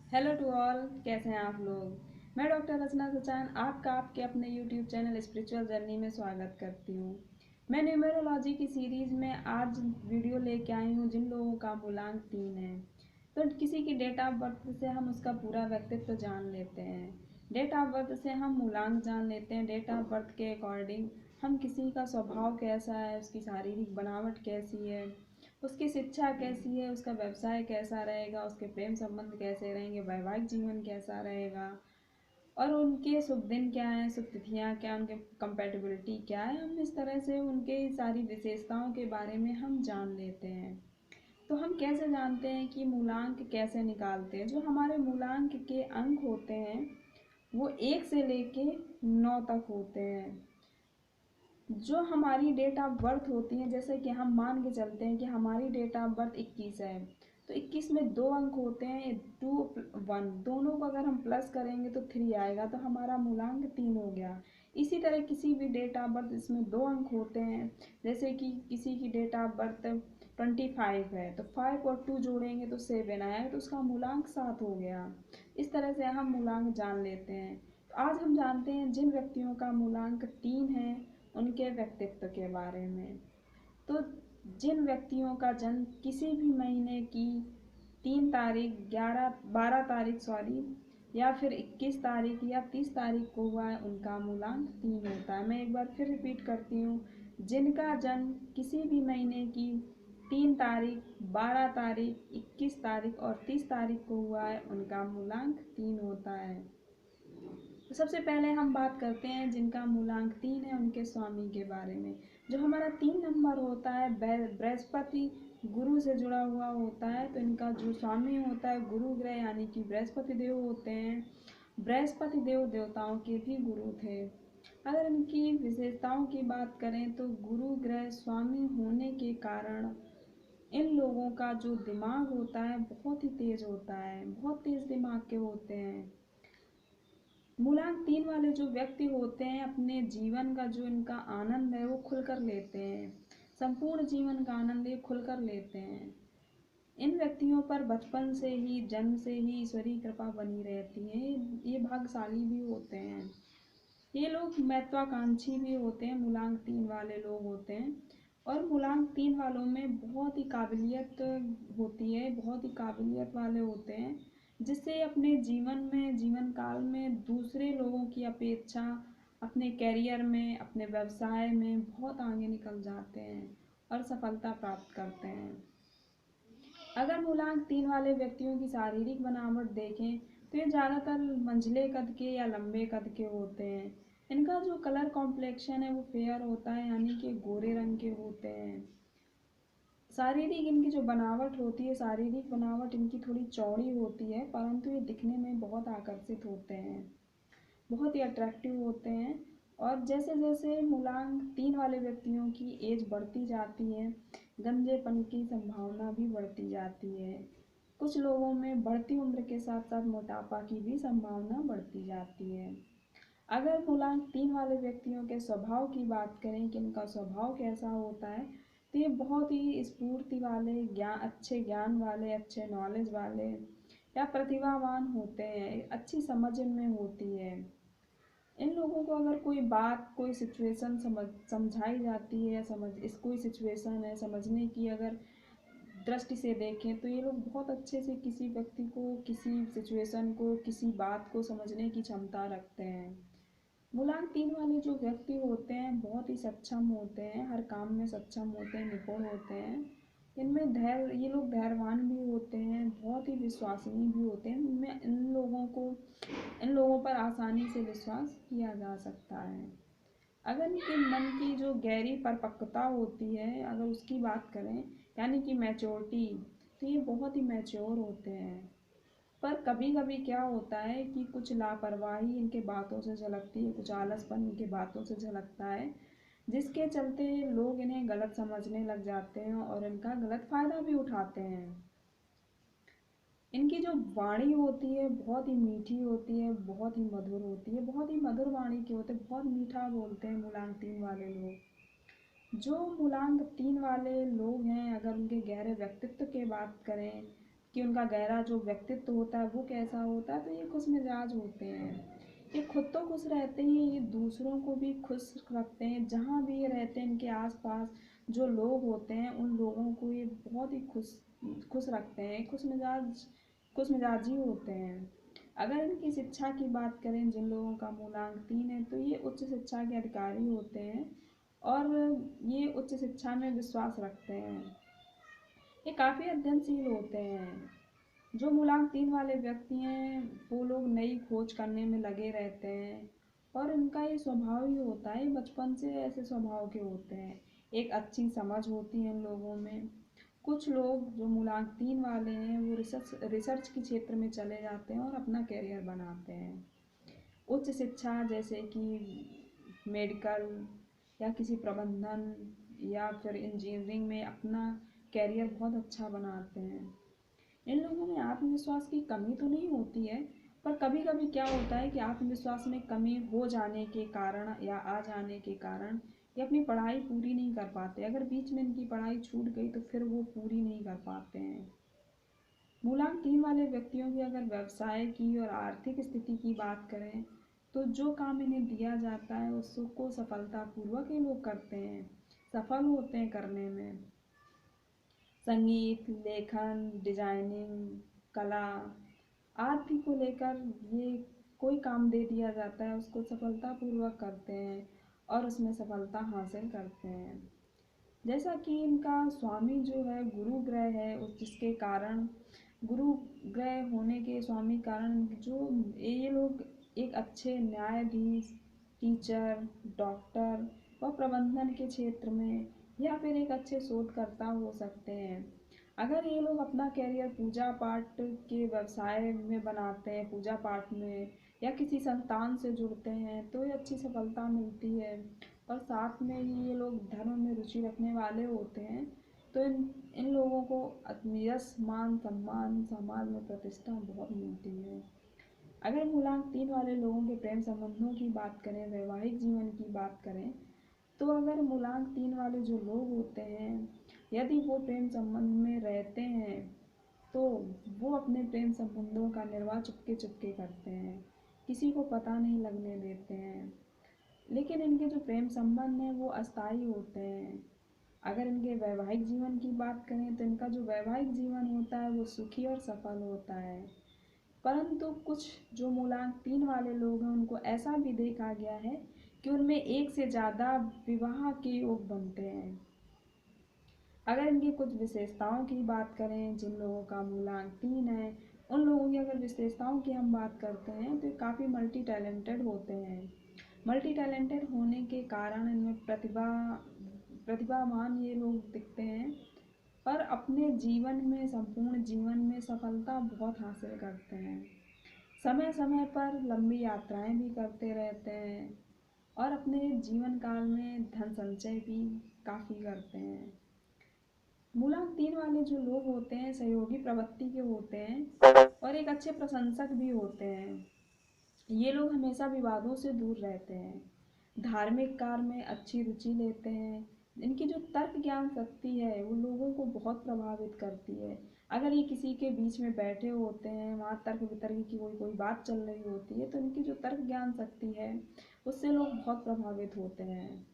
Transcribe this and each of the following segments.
Hello to all, कैसे हैं आप लोग। मैं डॉक्टर रचना सचान आपका आपके अपने यूट्यूब चैनल स्पिरिचुअल जर्नी में स्वागत करती हूँ। मैं न्यूमेरोलॉजी की सीरीज़ में आज वीडियो लेके आई हूँ जिन लोगों का मूलांक 3 है। तो किसी की डेट ऑफ बर्थ से हम उसका पूरा व्यक्तित्व जान लेते हैं। डेट ऑफ बर्थ से हम मूलांक जान लेते हैं। डेट ऑफ बर्थ के अकॉर्डिंग हम किसी का स्वभाव कैसा है, उसकी शारीरिक बनावट कैसी है, उसकी शिक्षा कैसी है, उसका व्यवसाय कैसा रहेगा, उसके प्रेम संबंध कैसे रहेंगे, वैवाहिक जीवन कैसा रहेगा और उनके शुभ दिन क्या हैं, शुभ तिथियाँ क्या, उनके कंपेटिबिलिटी क्या है। हम इस तरह से उनके सारी विशेषताओं के बारे में हम जान लेते हैं। तो हम कैसे जानते हैं कि मूलांक कैसे निकालते हैं। जो हमारे मूलांक के अंक होते हैं वो 1 से लेके 9 तक होते हैं। जो हमारी डेट ऑफ बर्थ होती है, जैसे कि हम मान के चलते हैं कि हमारी डेट ऑफ बर्थ 21 है, तो 21 में 2 अंक होते हैं, 2 1, दोनों को अगर हम प्लस करेंगे तो 3 आएगा, तो हमारा मूलांक 3 हो गया। इसी तरह किसी भी डेट ऑफ बर्थ इसमें 2 अंक होते हैं, जैसे कि किसी की डेट ऑफ बर्थ 25 है तो 5 और 2 जोड़ेंगे तो 7 आएगा, तो उसका मूलांक 7 हो गया। इस तरह से हम मूलांक जान लेते हैं। तो आज हम जानते हैं जिन व्यक्तियों का मूलांक 3 है उनके व्यक्तित्व के बारे में। तो जिन व्यक्तियों का जन्म किसी भी महीने की 3 तारीख, 12 तारीख या फिर 21 तारीख या 30 तारीख को हुआ है उनका मूलांक 3 होता है। मैं एक बार फिर रिपीट करती हूँ, जिनका जन्म किसी भी महीने की 3 तारीख, 12 तारीख, 21 तारीख और 30 तारीख को हुआ है उनका मूलांक 3 होता है। तो सबसे पहले हम बात करते हैं जिनका मूलांक 3 है उनके स्वामी के बारे में। जो हमारा 3 नंबर होता है बृहस्पति गुरु से जुड़ा हुआ होता है, तो इनका जो स्वामी होता है गुरु ग्रह यानी कि बृहस्पति देव होते हैं। बृहस्पति देव देवताओं के भी गुरु थे। अगर इनकी विशेषताओं की बात करें तो गुरु ग्रह स्वामी होने के कारण इन लोगों का जो दिमाग होता है बहुत ही तेज होता है, बहुत तेज दिमाग के होते हैं। मूलांक 3 वाले जो व्यक्ति होते हैं अपने जीवन का जो इनका आनंद है वो खुलकर लेते हैं। संपूर्ण जीवन का आनंद ये खुलकर लेते हैं। इन व्यक्तियों पर बचपन से ही, जन्म से ही ईश्वरीय कृपा बनी रहती है। ये भाग्यशाली भी होते हैं। ये लोग महत्वाकांक्षी भी होते हैं, मूलांक 3 वाले लोग होते हैं। और मूलांक 3 वालों में बहुत ही काबिलियत होती है, बहुत ही काबिलियत वाले होते हैं, जिससे अपने जीवन में, जीवन काल में दूसरे लोगों की अपेक्षा अपने करियर में, अपने व्यवसाय में बहुत आगे निकल जाते हैं और सफलता प्राप्त करते हैं। अगर मूलांक 3 वाले व्यक्तियों की शारीरिक बनावट देखें तो ये ज़्यादातर मंझले कद के या लंबे कद के होते हैं। इनका जो कलर कॉम्प्लेक्शन है वो फेयर होता है यानी कि गोरे रंग के होते हैं। शारीरिक इनकी जो बनावट होती है, शारीरिक बनावट इनकी थोड़ी चौड़ी होती है, परंतु ये दिखने में बहुत आकर्षित होते हैं, बहुत ही अट्रैक्टिव होते हैं। और जैसे जैसे मूलांक 3 वाले व्यक्तियों की एज बढ़ती जाती है, गंजेपन की संभावना भी बढ़ती जाती है। कुछ लोगों में बढ़ती उम्र के साथ साथ मोटापा की भी संभावना बढ़ती जाती है। अगर मूलांक 3 वाले व्यक्तियों के स्वभाव की बात करें कि इनका स्वभाव कैसा होता है, तो ये बहुत ही स्फूर्ति वाले, अच्छे ज्ञान वाले, अच्छे नॉलेज वाले या प्रतिभावान होते हैं। अच्छी समझ इनमें होती है। इन लोगों को अगर कोई बात, कोई सिचुएशन समझाई जाती है या कोई सिचुएशन है समझने की अगर दृष्टि से देखें तो ये लोग बहुत अच्छे से किसी व्यक्ति को, किसी सिचुएशन को, किसी बात को समझने की क्षमता रखते हैं। मूलांक 3 वाले जो व्यक्ति होते हैं बहुत ही सक्षम होते हैं, हर काम में सक्षम होते हैं, निपुण होते हैं। इनमें धैर्य, ये लोग धैर्यवान भी होते हैं, बहुत ही विश्वसनीय भी होते हैं। इनमें इन लोगों पर आसानी से विश्वास किया जा सकता है। अगर इनके मन की जो गहरी परिपक्वता होती है, अगर उसकी बात करें यानी कि मैच्योरिटी, तो ये बहुत ही मैच्योर होते हैं। पर कभी कभी क्या होता है कि कुछ लापरवाही इनके बातों से झलकती है, कुछ आलसपन इनके बातों से झलकता है, जिसके चलते लोग इन्हें गलत समझने लग जाते हैं और इनका गलत फायदा भी उठाते हैं। इनकी जो वाणी होती है बहुत ही मीठी होती है, बहुत ही मधुर होती है, बहुत ही मधुर वाणी के होते हैं, बहुत मीठा बोलते हैं मूलांक 3 वाले लोग। जो मूलांक 3 वाले लोग हैं, अगर उनके गहरे व्यक्तित्व की बात करें कि उनका गहरा जो व्यक्तित्व होता है वो कैसा होता है। तो ये खुश मिजाज होते हैं, ये खुद तो खुश रहते हैं, ये दूसरों को भी खुश रखते हैं। जहाँ भी ये रहते हैं इनके आसपास जो लोग होते हैं उन लोगों को ये बहुत ही खुश खुश रखते हैं, खुश मिजाजी होते हैं। अगर इनकी शिक्षा की बात करें, जिन लोगों का मूलांक 3 है, तो ये उच्च शिक्षा के अधिकारी होते हैं और ये उच्च शिक्षा में विश्वास रखते हैं। ये काफ़ी अध्ययनशील होते हैं। जो मूलांक 3 वाले व्यक्ति हैं वो लोग नई खोज करने में लगे रहते हैं और इनका ये स्वभाव ही होता है, बचपन से ऐसे स्वभाव के होते हैं। एक अच्छी समझ होती है इन लोगों में। कुछ लोग जो मूलांक 3 वाले हैं वो रिसर्च के क्षेत्र में चले जाते हैं और अपना करियर बनाते हैं। उच्च शिक्षा जैसे कि मेडिकल या किसी प्रबंधन या फिर इंजीनियरिंग में अपना करियर बहुत अच्छा बनाते हैं। इन लोगों में आत्मविश्वास की कमी तो नहीं होती है, पर कभी कभी क्या होता है कि आत्मविश्वास में कमी हो जाने के कारण या आ जाने के कारण ये अपनी पढ़ाई पूरी नहीं कर पाते। अगर बीच में इनकी पढ़ाई छूट गई तो फिर वो पूरी नहीं कर पाते हैं। मूलांक 3 वाले व्यक्तियों की अगर व्यवसाय की और आर्थिक स्थिति की बात करें तो जो काम इन्हें दिया जाता है उसको सफलतापूर्वक ये लोग करते हैं, सफल होते हैं करने में। संगीत, लेखन, डिजाइनिंग, कला आदि को लेकर ये कोई काम दे दिया जाता है उसको सफलतापूर्वक करते हैं और उसमें सफलता हासिल करते हैं। जैसा कि इनका स्वामी जो है गुरु ग्रह है, उस जिसके कारण गुरु ग्रह होने के स्वामी कारण जो ये लोग एक अच्छे न्यायाधीश, टीचर, डॉक्टर व प्रबंधन के क्षेत्र में या फिर एक अच्छे शोधकर्ता हो सकते हैं। अगर ये लोग अपना कैरियर पूजा पाठ के व्यवसाय में बनाते हैं, पूजा पाठ में या किसी संस्थान से जुड़ते हैं तो ये अच्छी सफलता मिलती है। और साथ में ही ये लोग धर्म में रुचि रखने वाले होते हैं तो इन इन लोगों को यश, मान, सम्मान, समाज में प्रतिष्ठा बहुत मिलती है। अगर मूलांक 3 वाले लोगों के प्रेम संबंधों की बात करें, वैवाहिक जीवन की बात करें, तो अगर मूलांक 3 वाले जो लोग होते हैं यदि वो प्रेम संबंध में रहते हैं तो वो अपने प्रेम संबंधों का निर्वाह चुपके चुपके करते हैं, किसी को पता नहीं लगने देते हैं। लेकिन इनके जो प्रेम संबंध हैं वो अस्थायी होते हैं। अगर इनके वैवाहिक जीवन की बात करें तो इनका जो वैवाहिक जीवन होता है वो सुखी और सफल होता है। परंतु कुछ जो मूलांक 3 वाले लोग हैं उनको ऐसा भी देखा गया है कि उनमें एक से ज़्यादा विवाह के योग बनते हैं। अगर इनकी कुछ विशेषताओं की बात करें, जिन लोगों का मूलांक 3 है उन लोगों की अगर विशेषताओं की हम बात करते हैं तो ये काफ़ी मल्टी टैलेंटेड होते हैं। मल्टी टैलेंटेड होने के कारण इनमें प्रतिभावान ये लोग दिखते हैं, पर अपने जीवन में, संपूर्ण जीवन में सफलता बहुत हासिल करते हैं। समय समय पर लंबी यात्राएं भी करते रहते हैं और अपने जीवन काल में धन संचय भी काफ़ी करते हैं। मूलांक 3 वाले जो लोग होते हैं सहयोगी प्रवृत्ति के होते हैं और एक अच्छे प्रशंसक भी होते हैं। ये लोग हमेशा विवादों से दूर रहते हैं, धार्मिक कार्य में अच्छी रुचि लेते हैं। इनकी जो तर्क ज्ञान शक्ति है वो लोगों को बहुत प्रभावित करती है। अगर ये किसी के बीच में बैठे होते हैं, वहाँ तर्क वितर्क की कोई कोई बात चल रही होती है तो इनकी जो तर्क ज्ञान शक्ति है उससे लोग बहुत प्रभावित होते हैं।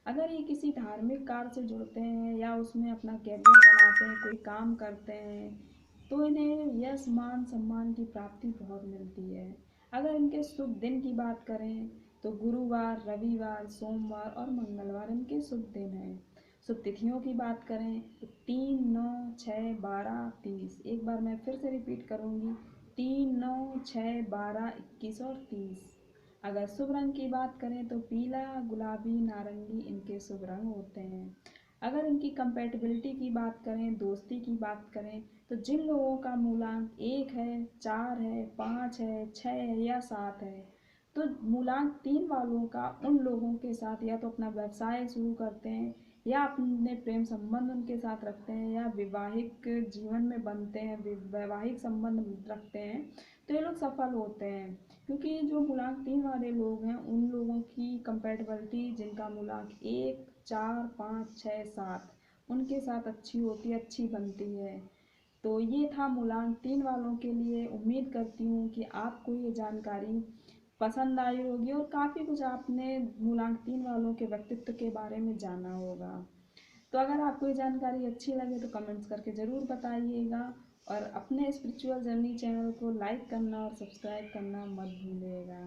अगर ये किसी धार्मिक कार्य से जुड़ते हैं या उसमें अपना कैरियर बनाते हैं, कोई काम करते हैं तो इन्हें यश, मान, सम्मान की प्राप्ति बहुत मिलती है। अगर इनके शुभ दिन की बात करें तो गुरुवार, रविवार, सोमवार और मंगलवार इनके शुभ दिन हैं। शुभ तिथियों की बात करें तो 3, 9, 6, 12, 30। एक बार मैं फिर से रिपीट करूँगी, 3, 9, 6, 12, 21 और 30। अगर शुभ रंग की बात करें तो पीला, गुलाबी, नारंगी इनके शुभ रंग होते हैं। अगर इनकी कंपेटिबिलिटी की बात करें, दोस्ती की बात करें, तो जिन लोगों का मूलांक 1 है, 4 है, 5 है, 6 है या 7 है, तो मूलांक 3 वालों का उन लोगों के साथ या तो अपना व्यवसाय शुरू करते हैं या अपने प्रेम संबंध उनके साथ रखते हैं या विवाहिक जीवन में बनते हैं, वैवाहिक संबंध रखते हैं तो ये लोग सफल होते हैं। क्योंकि जो मूलांक 3 वाले लोग हैं उन लोगों की कंपेटिबिलिटी, जिनका मूलांक 1, 4, 5, 6, 7 उनके साथ अच्छी होती है, अच्छी बनती है। तो ये था मूलांक 3 वालों के लिए। उम्मीद करती हूँ कि आपको ये जानकारी पसंद आई होगी और काफ़ी कुछ आपने मूलांक 3 वालों के व्यक्तित्व के बारे में जाना होगा। तो अगर आपको ये जानकारी अच्छी लगे तो कमेंट्स करके ज़रूर बताइएगा और अपने स्पिरिचुअल जर्नी चैनल को लाइक करना और सब्सक्राइब करना मत भूलिएगा।